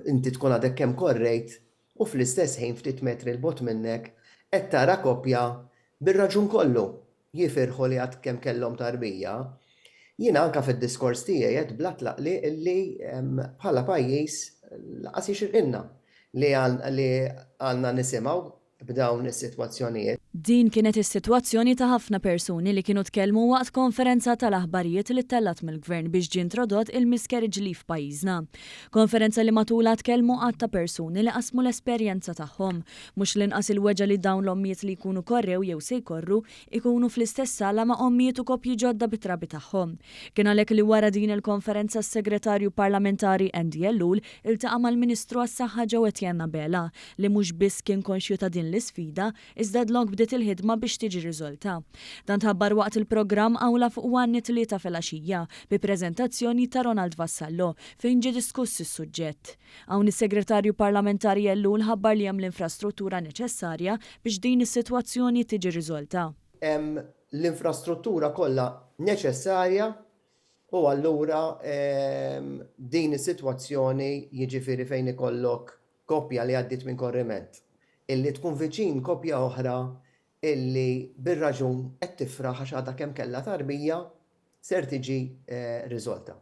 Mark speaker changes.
Speaker 1: inti tkun għadek kemm korrejt u fl-istess ħin ftit metri l-bot minnek qed tara koppja bir-raġun kollu jifirħu li għad kemm kellhom tarbija. Jiena anka fid-diskors tiegħi qed blatlaq li bħala pajjiż laqas jixirqilna li għandna nisimgħu b'dawn is-sitwazzjonijiet.
Speaker 2: Din kienet is-sitwazzjoni ta' ħafna persuni li kienu tkellmu waqt konferenza tal-aħbarijiet li tellat mill-Gvern biex ġie introdott il-miscarriage leave f'pajjiżna. Konferenza li matula tkellmu qatt ta' persuni li qasmu l-esperjenza tagħhom, mhux l-inqas il-weġa li dawn l-ommijiet li jkunu korrew jew se jkorru ikunu fl-istess sala ma' ommijiet u koppji ġodda bit-trabi tagħhom. Kien għalhekk li wara din il-konferenza s-Segretarju Parlamentari Andy Ellul iltaqa' mal-Ministru għas-Saħħa ġew Etienne Bella li mhux biss kien konxju ta' din l-isfida iżda dlok bdiet il-ħidma biex tiġi riżolta. Dan tħabbar waqt il-programm Awla fuq Wanni tlieta filgħaxija bi preżentazzjoni ta' Ronald Vassallo fejn ġie diskuss is-suġġett. Hawn is-Segretarju Parlamentari Ellul ħabbar li hemm l-infrastruttura neċessarja biex din is-sitwazzjoni tiġi riżolta.
Speaker 1: Hemm l-infrastruttura kollha neċessarja u allura din is-sitwazzjoni jiġifieri fejn ikollok koppja li għaddiet minn korriment illi tkun viċin koppja oħra illi bir-raġun qed tifraħ għax għadha kemm kellha tarbija ser tiġi riżolta.